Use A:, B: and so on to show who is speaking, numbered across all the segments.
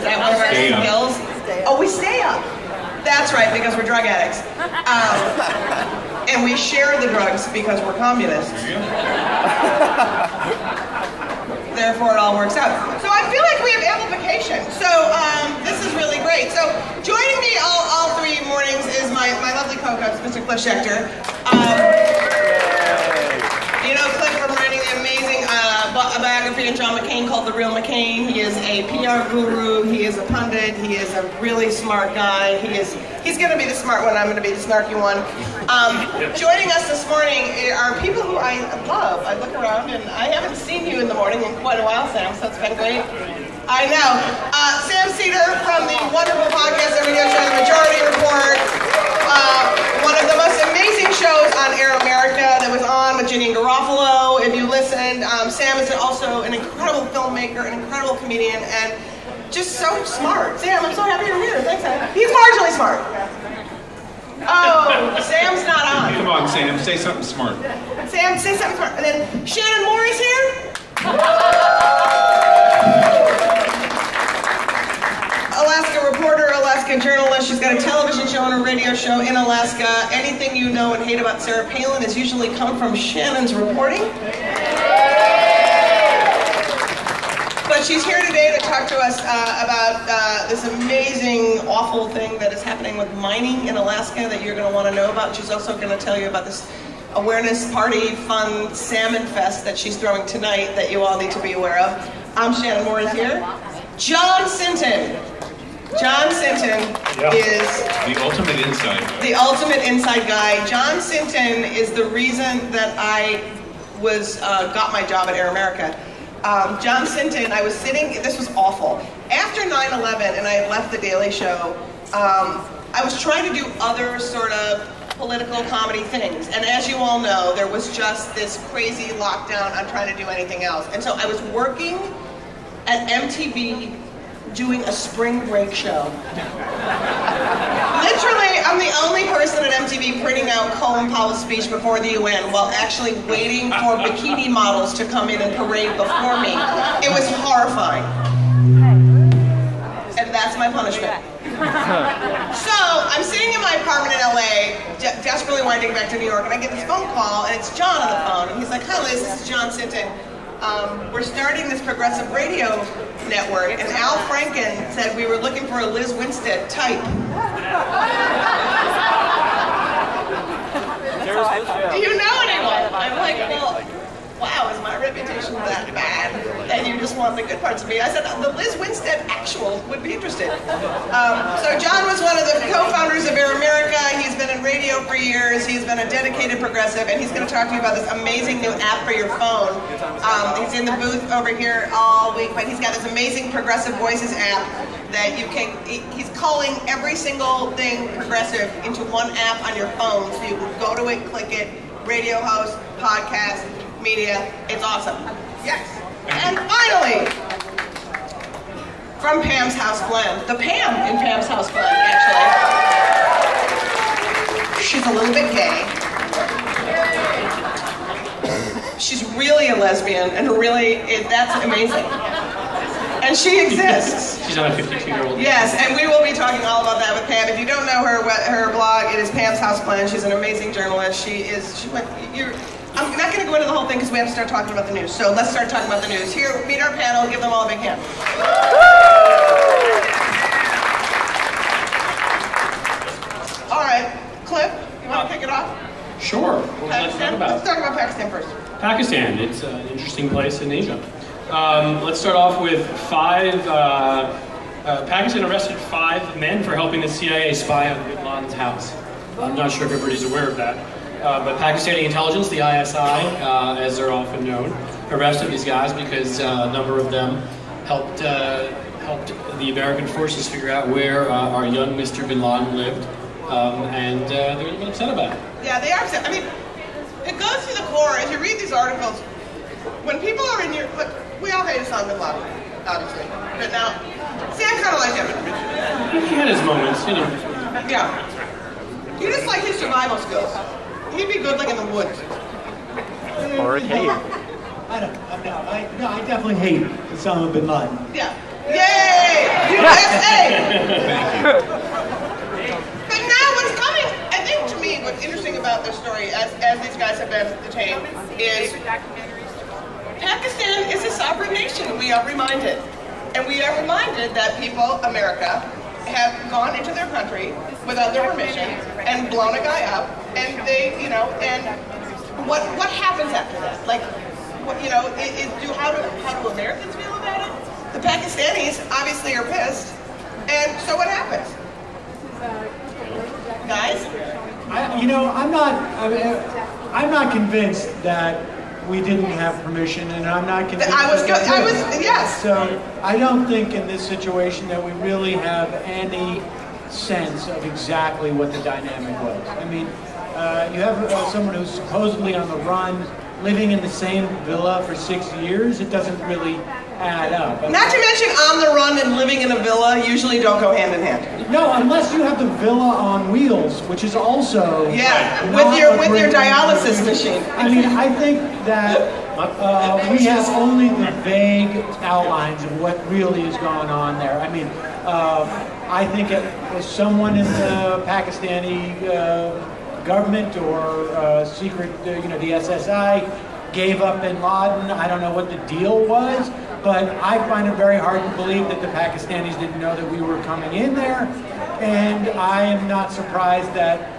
A: that one of our skills? Oh, we stay up. That's right, because we're drug addicts. And we share the drugs because we're communists. Therefore, it all works out. So I feel like we have amplification. So this is really great. So joining me all 3 mornings is my lovely co-host, Mr. Cliff Schechter. You know Cliff from writing the amazing biography of John McCain called The Real McCain. He is a PR guru. He is a pundit. He is a really smart guy. He's going to be the smart one. I'm going to be the snarky one. Joining us this morning are people who I love. I look around and I haven't seen you in the morning in quite a while, Sam, so it's been great. I know. Sam Cedar from the wonderful podcast and radio show, The Majority Report. One of the most amazing shows on Air America that was on with Ginny and Garofalo. If you listened, Sam is also an incredible filmmaker, an incredible comedian, and just so smart. Sam, I'm so happy you're here. Thanks, Sam. He's marginally smart. Oh, Sam's not on.
B: Come on, Sam. Say something smart.
A: Sam, say something smart. And then Shannon Moore is here. Alaska reporter, Alaska journalist. She's got a television show and a radio show in Alaska. Anything you know and hate about Sarah Palin has usually come from Shannon's reporting. But she's here today to talk to us about this amazing, awful thing that is happening with mining in Alaska that you're going to want to know about. She's also going to tell you about this awareness party, fun salmon fest that she's throwing tonight that you all need to be aware of. I'm Shannon Moore is here. John Sinton. John Sinton is
B: the ultimate inside.
A: The ultimate inside guy. John Sinton is the reason that I got my job at Air America. John Sinton, I was sitting, this was awful. After 9/11 and I had left The Daily Show, I was trying to do other sort of political comedy things. And as you all know, there was just this crazy lockdown on trying to do anything else. And so I was working at MTV doing a spring break show. Literally, I'm the only person at MTV printing out Colin Powell's speech before the UN while actually waiting for bikini models to come in and parade before me. It was horrifying. And that's my punishment. So, I'm sitting in my apartment in LA, desperately wanting to get back to New York, and I get this phone call, and it's John on the phone, and he's like, "Hi Liz, this is John Sinton. We're starting this progressive radio network, and Al Franken said we were looking for a Lizz Winstead type." Do you know anyone? I'm like, well, wow, is my reputation that bad that you just want the good parts of me? I said, the Lizz Winstead actual would be interested. So John was one of the co-founders of Air America. He's been in radio for years. He's been a dedicated progressive, and he's going to talk to you about this amazing new app for your phone. He's in the booth over here all week, but he's got this amazing Progressive Voices app that you can, he's calling every single thing progressive into one app on your phone, so you can go to it, click it, radio host, podcast, media. It's awesome. Yes. And finally, from Pam's House Blend, the Pam in Pam's House Blend, actually. She's a little bit gay. She's really a lesbian, and really, that's amazing. And she exists.
C: She's not a 52-year-old.
A: Yes, and we will be talking all about that with Pam. If you don't know her blog, it is Pam's House Blend. She's an amazing journalist. I'm not going to go into the whole thing because we have to start talking about the news. So let's start talking about the news. Here, meet our panel. Give them all a big hand. All right, Cliff, you want to kick it off?
C: Sure. What would you like to talk about?
A: Let's talk about Pakistan first.
C: Pakistan. It's an interesting place in Asia. Let's start off with Pakistan arrested 5 men for helping the CIA spy on bin Laden's house. I'm not sure if everybody's aware of that. But Pakistani intelligence, the ISI, as they're often known, arrested these guys because a number of them helped the American forces figure out where our young Mr. bin Laden lived, and they're a little bit upset about it.
A: Yeah, they are upset. I mean, it goes to the core, as you read these articles, when people are in your, look, we all hate Osama bin Laden, obviously, but now, see, I kind of like him.
C: He had his moments, you know.
A: Yeah. You just like his survival skills. He'd be good like in the woods.
D: Or hate.
E: I definitely hate Osama bin Laden.
A: Yeah. Yay! You But now what's coming, I think to me, what's interesting about this story, as these guys have been detained, is Pakistan is a sovereign nation. We are reminded. And we are reminded that people, America, have gone into their country without their permission and blown a guy up, and they, you know, and what happens after that? Like, what, you know, how do Americans feel about it? The Pakistanis obviously are pissed, and so what happens? Guys?
E: I'm not convinced that we didn't have permission, and I'm not convinced.
A: Yes.
E: So I don't think in this situation that we really have any sense of exactly what the dynamic was. I mean, you have someone who's supposedly on the run, living in the same villa for 6 years. It doesn't really add up.
A: Not to mention on the run and living in a villa usually don't go hand in hand.
E: No, unless you have the villa on wheels, which is also
A: with your dialysis machine.
E: I mean, I think that we have only the vague outlines of what really is going on there. I mean, I think it was someone in the Pakistani government or secret, the SSI gave up bin Laden. I don't know what the deal was, but I find it very hard to believe that the Pakistanis didn't know that we were coming in there. And I am not surprised that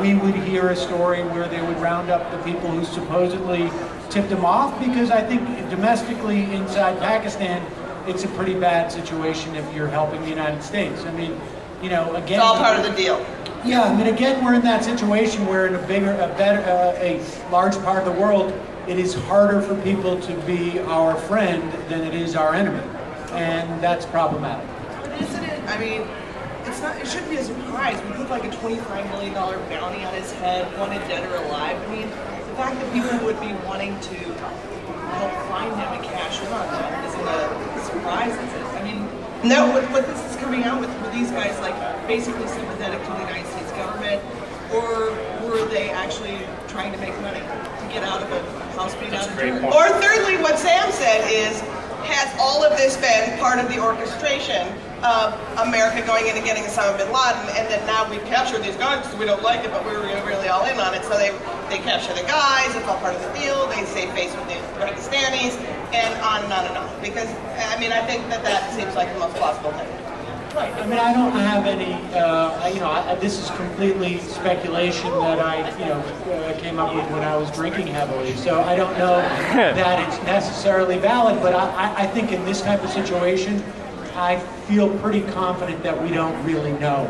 E: we would hear a story where they would round up the people who supposedly tipped them off, because I think domestically inside Pakistan, it's a pretty bad situation if you're helping the United States. I mean, again,
A: it's all part of the deal.
E: Yeah, I mean, again, we're in that situation where in a large part of the world, it is harder for people to be our friend than it is our enemy, and that's problematic.
F: But isn't it? I mean, it shouldn't be a surprise. We put like a $25 million bounty on his head, wanted dead or alive. I mean, the fact that people would be wanting to help find him and cash in on him isn't a surprise, is it? I mean,
A: no.
F: What this is coming out with, were these guys like basically sympathetic to the United States government, or were they actually trying to make money to get out of a house being out of dirt?
A: Or thirdly, what Sam said is, has all of this been part of the orchestration of America going in and getting Osama bin Laden, and then now we've captured these guys because we don't like it, but we're really all in on it. So they capture the guys, it's all part of the deal, they save face with the Pakistanis, and on and on and on. Because, I mean, I think that seems like the most plausible thing.
E: Right. I mean, I don't have any, this is completely speculation that I came up with when I was drinking heavily. So I don't know that it's necessarily valid, but I think in this type of situation, I feel pretty confident that we don't really know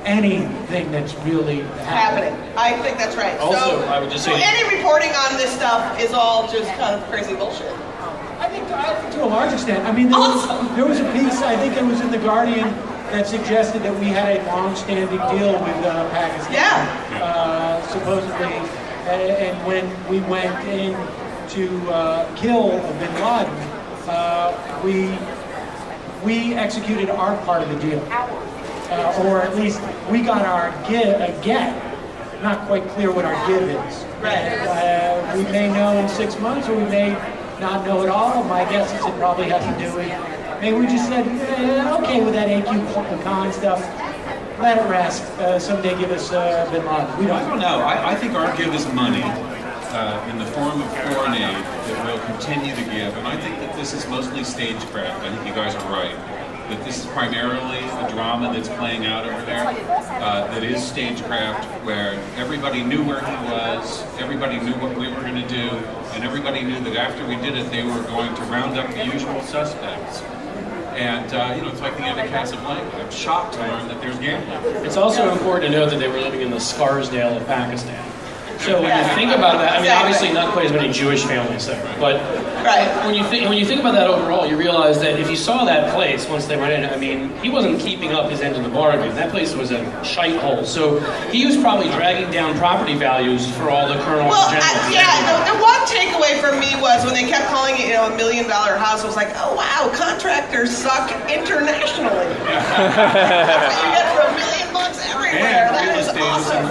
E: anything that's really happening.
A: I think that's right.
C: Also, I would just say
A: any reporting on this stuff is all just kind of crazy bullshit.
E: I think to a large extent. I mean, there was a piece, I think it was in The Guardian, that suggested that we had a long-standing deal with Pakistan.
A: Yeah.
E: Supposedly, and when we went in to kill bin Laden, we executed our part of the deal. Or at least we got our get. Not quite clear what our give is.
A: Right.
E: We may know in 6 months, or we may not know at all. My guess is it probably has to do with, maybe we just said, okay with that AQ con stuff, let it rest. Someday give us bin Laden. We
B: I don't know. I think our give is money in the form of foreign aid that we'll continue to give. And I think that this is mostly stagecraft. I think you guys are right. That this is primarily a drama that's playing out over there. That is stagecraft, where everybody knew where he was, everybody knew what we were going to do, and everybody knew that after we did it, they were going to round up the usual suspects. And, it's like the end of Casablanca. I'm shocked to learn that there's gambling.
C: It's also important to know that they were living in the Scarsdale of Pakistan. So when you think about that, I mean, obviously not quite as many Jewish families there, but when you think about that overall, you realize that if you saw that place once they went in, I mean, he wasn't keeping up his end of the bargain. That place was a shite hole. So he was probably dragging down property values for all the colonels and generals.
A: The one takeaway from me was when they kept calling it, $1 million house, I was like, oh wow, contractors suck internationally. That's what you get for $1 million everywhere. That is awesome.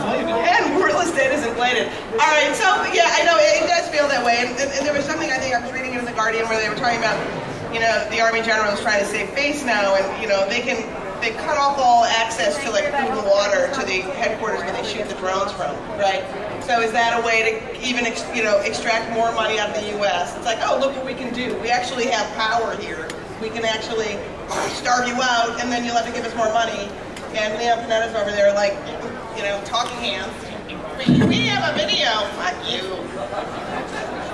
A: And real estate is inflated. All right, so yeah, I know it does feel that way. And there was something I think I was reading in The Guardian where they were talking about you know, the Army General is trying to save face now, and you know, they cut off all access to like food and water to the headquarters where they shoot the drones from, right? So is that a way to even, you know, extract more money out of the U.S.? It's like, oh, look what we can do. We actually have power here. We can actually starve you out, and then you'll have to give us more money. And Leon Panetta's over there, like, you know, talking hands. We have a video. Fuck you.